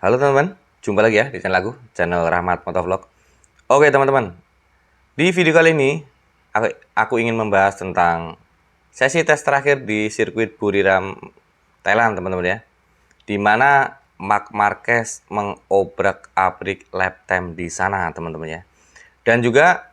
Halo teman-teman, jumpa lagi ya di channel aku, channel Rahmat Motovlog. Oke teman-teman, di video kali ini aku ingin membahas tentang sesi tes terakhir di sirkuit Buriram, Thailand teman-teman ya. Di mana Marc Marquez mengobrak-abrik lap time di sana teman-teman ya. Dan juga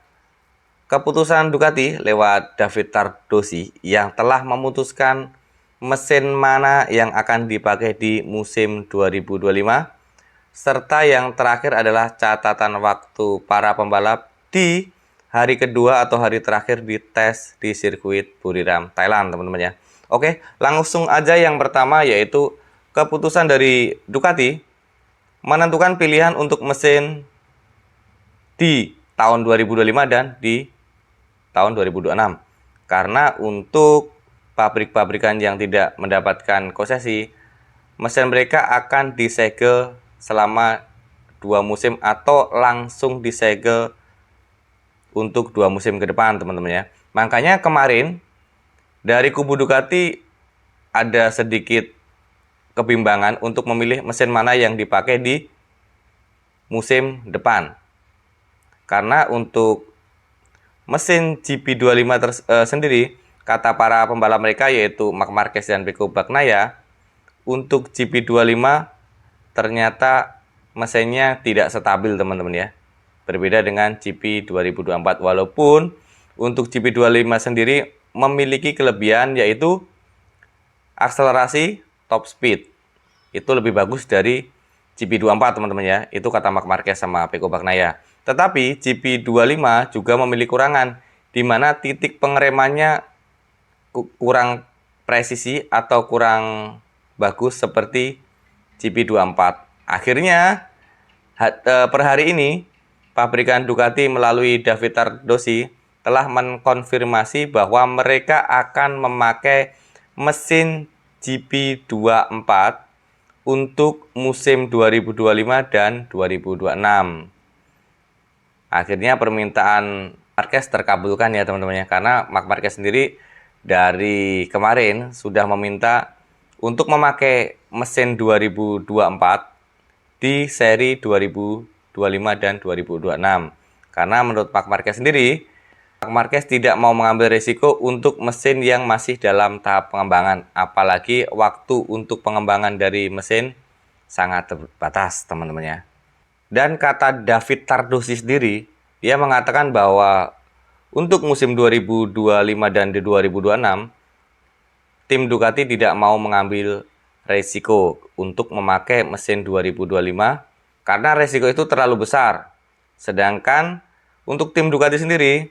keputusan Ducati lewat David Tardosi yang telah memutuskan mesin mana yang akan dipakai di musim 2025. Serta yang terakhir adalah catatan waktu para pembalap di hari kedua atau hari terakhir di tes di sirkuit Buriram, Thailand teman-teman ya. Oke, langsung aja yang pertama yaitu keputusan dari Ducati menentukan pilihan untuk mesin di tahun 2025 dan di tahun 2026. Karena untuk pabrik-pabrikan yang tidak mendapatkan konsesi, mesin mereka akan disegel selama 2 musim atau langsung disegel untuk 2 musim ke depan teman-teman ya. Makanya kemarin dari kubu Ducati ada sedikit kebimbangan untuk memilih mesin mana yang dipakai di musim depan. Karena untuk mesin GP25 sendiri, kata para pembalap mereka yaitu Marc Marquez dan Pecco Bagnaia, untuk GP25 ternyata mesinnya tidak stabil teman-teman ya. Berbeda dengan GP 2024. Walaupun untuk GP25 sendiri memiliki kelebihan yaitu akselerasi top speed. Itu lebih bagus dari GP24 teman-teman ya. Itu kata Marc Marquez sama Pecco Bagnaia. Tetapi GP25 juga memiliki kurangan di mana titik pengeremannya kurang presisi atau kurang bagus seperti GP24. Akhirnya per hari ini pabrikan Ducati melalui David Tardosi telah mengkonfirmasi bahwa mereka akan memakai mesin GP24 untuk musim 2025 dan 2026. Akhirnya permintaan Marquez terkabulkan ya teman-teman ya, karena Marc Marquez sendiri dari kemarin sudah meminta untuk memakai mesin 2024 di seri 2025 dan 2026. Karena menurut Marc Marquez sendiri, Marc Marquez tidak mau mengambil risiko untuk mesin yang masih dalam tahap pengembangan. Apalagi waktu untuk pengembangan dari mesin sangat terbatas teman-teman ya. Dan kata David Tardosi sendiri, dia mengatakan bahwa untuk musim 2025 dan 2026, tim Ducati tidak mau mengambil resiko untuk memakai mesin 2025 karena resiko itu terlalu besar. Sedangkan untuk tim Ducati sendiri,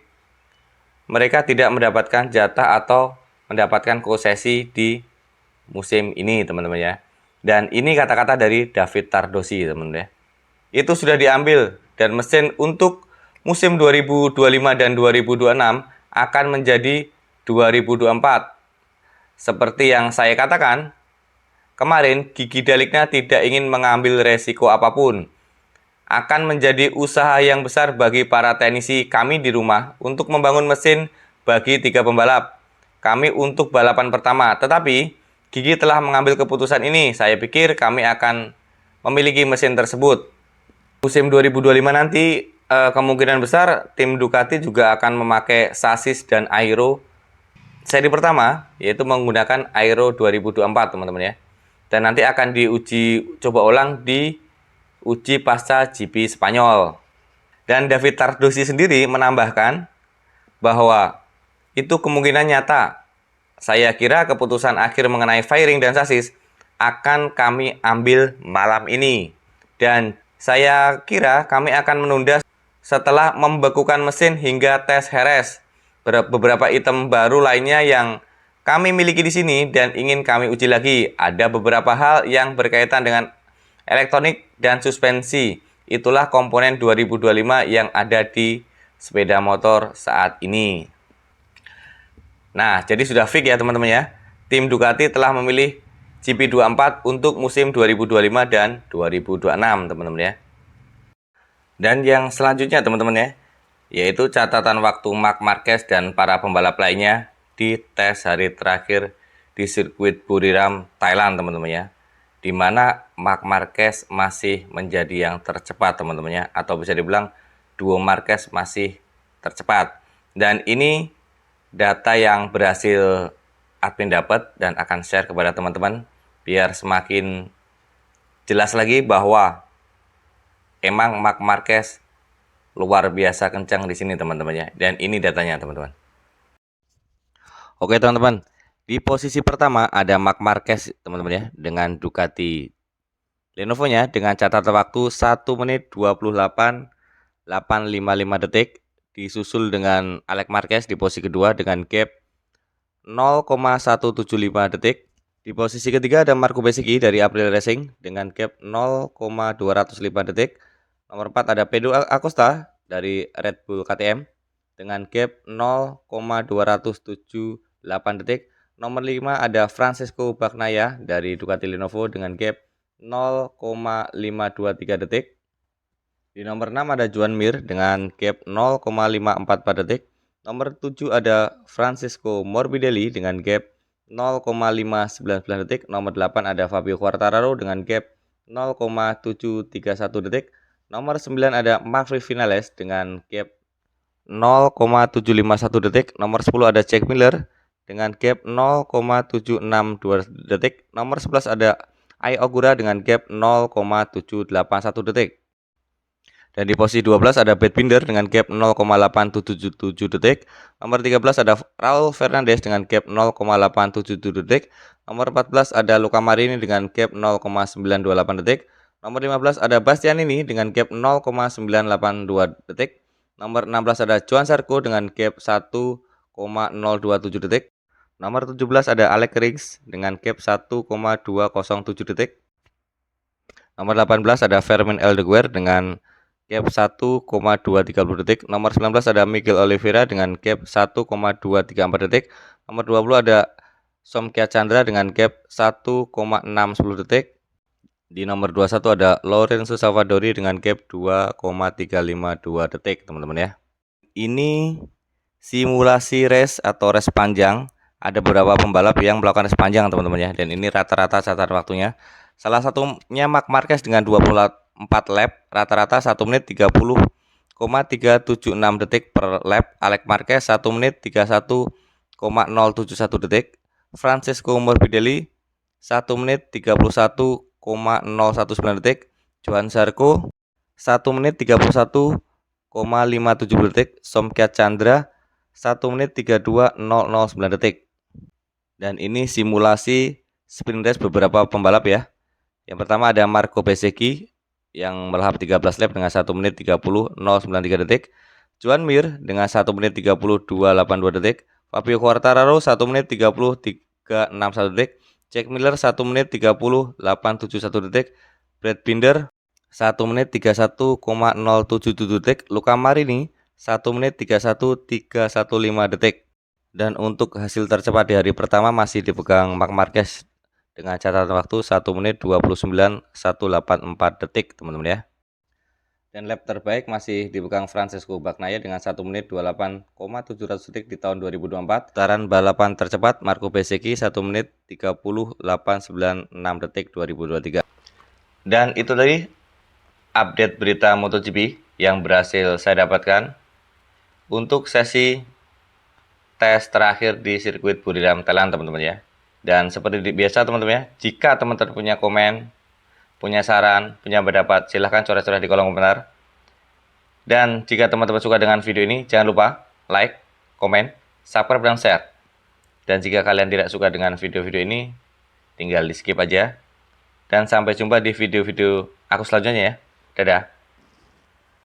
mereka tidak mendapatkan jatah atau mendapatkan konsesi di musim ini teman-teman ya. Dan ini kata-kata dari David Tardosi teman-teman ya. Itu sudah diambil dan mesin untuk musim 2025 dan 2026 akan menjadi 2024. Seperti yang saya katakan, kemarin Gigi Daliknya tidak ingin mengambil resiko apapun. Akan menjadi usaha yang besar bagi para teknisi kami di rumah untuk membangun mesin bagi 3 pembalap. Kami untuk balapan pertama, tetapi Gigi telah mengambil keputusan ini. Saya pikir kami akan memiliki mesin tersebut. Musim 2025 nanti kemungkinan besar tim Ducati juga akan memakai sasis dan aero seri pertama, yaitu menggunakan Aero 2024 teman-teman ya. Dan nanti akan diuji coba ulang di uji pasca GP Spanyol. Dan David Tardosi sendiri menambahkan bahwa itu kemungkinan nyata. Saya kira keputusan akhir mengenai fairing dan sasis akan kami ambil malam ini. Dan saya kira kami akan menunda setelah membekukan mesin hingga tes Jerez. Beberapa item baru lainnya yang kami miliki di sini dan ingin kami uji lagi. Ada beberapa hal yang berkaitan dengan elektronik dan suspensi. Itulah komponen 2025 yang ada di sepeda motor saat ini. Nah, jadi sudah fix ya teman-teman ya. Tim Ducati telah memilih GP24 untuk musim 2025 dan 2026 teman-teman ya. Dan yang selanjutnya teman-teman ya, yaitu catatan waktu Marc Marquez dan para pembalap lainnya di tes hari terakhir di sirkuit Buriram, Thailand teman-teman ya. di mana Marc Marquez masih menjadi yang tercepat teman-teman ya, atau bisa dibilang duo Marquez masih tercepat. Dan ini data yang berhasil admin dapat dan akan share kepada teman-teman biar semakin jelas lagi bahwa emang Marc Marquez luar biasa kencang di sini teman-teman ya. Dan ini datanya teman-teman. Oke teman-teman, di posisi pertama ada Marc Marquez teman-teman ya, dengan Ducati Lenovo-nya dengan catatan waktu 1 menit 28.855 detik, disusul dengan Alex Marquez di posisi kedua dengan gap 0,175 detik. Di posisi ketiga ada Marco Bezzecchi dari Aprilia Racing dengan gap 0,205 detik. Nomor 4 ada Pedro Acosta dari Red Bull KTM dengan gap 0,278 detik. Nomor 5 ada Francesco Bagnaia dari Ducati Lenovo dengan gap 0,523 detik. Di nomor 6 ada Joan Mir dengan gap 0,544 detik. Nomor 7 ada Francisco Morbidelli dengan gap 0,599 detik. Nomor 8 ada Fabio Quartararo dengan gap 0,731 detik. Nomor 9 ada Maverick Vinales dengan gap 0,751 detik. Nomor 10 ada Jack Miller dengan gap 0,762 detik. Nomor 11 ada Ai Ogura dengan gap 0,781 detik. Dan di posisi 12 ada Brad Binder dengan gap 0,877 detik. Nomor 13 ada Raul Fernandez dengan gap 0,877 detik. Nomor 14 ada Luca Marini dengan gap 0,928 detik. Nomor 15 ada Bastianini dengan gap 0,982 detik. Nomor 16 ada Johan Zarco dengan gap 1,027 detik. Nomor 17 ada Alex Rins dengan gap 1,207 detik. Nomor 18 ada Fermin Aldeguer dengan gap 1,230 detik. Nomor 19 ada Miguel Oliveira dengan gap 1,234 detik. Nomor 20 ada Somkia Chandra dengan gap 1,610 detik. Di nomor 21 ada Lorenzo Savadori dengan gap 2,352 detik teman-teman ya. Ini simulasi race atau race panjang. Ada beberapa pembalap yang melakukan race panjang teman-teman ya. Dan ini rata-rata catatan waktunya. Salah satunya Marc Marquez dengan 24 lap, rata-rata 1 menit 30,376 detik per lap. Alex Marquez 1 menit 31,071 detik. Francesco Morbidelli 1 menit 31,019 detik. Johan Zarco 1 menit 31,570 detik. Somkia Chandra 1 menit 32,009 detik. Dan ini simulasi sprint race beberapa pembalap ya. Yang pertama ada Marco Bezzecchi yang melahap 13 lap dengan 1 menit 30,093 detik. Joan Mir dengan 1 menit 32,82 detik. Fabio Quartararo 1 menit 30,361 detik. Jack Miller 1 menit 30,871 detik. Brad Binder 1 menit 31,077 detik. Luca Marini 1 menit 31,315 detik. Dan untuk hasil tercepat di hari pertama masih dipegang Marc Marquez dengan catatan waktu 1 menit 29,184 detik teman-teman ya. Dan lap terbaik masih dipegang Francesco Bagnaia dengan 1 menit 28,700 detik di tahun 2024. Putaran balapan tercepat Marco Bezzecchi 1 menit 30,896 detik 2023. Dan itu tadi update berita MotoGP yang berhasil saya dapatkan untuk sesi tes terakhir di sirkuit Buriram Thailand teman-teman ya. Dan seperti biasa teman-teman ya, jika teman-teman punya komen, punya saran, punya pendapat, silahkan coret-coret di kolom komentar. Dan jika teman-teman suka dengan video ini, jangan lupa like, komen, subscribe, dan share. Dan jika kalian tidak suka dengan video-video ini, tinggal di skip aja. Dan sampai jumpa di video-video aku selanjutnya ya. Dadah.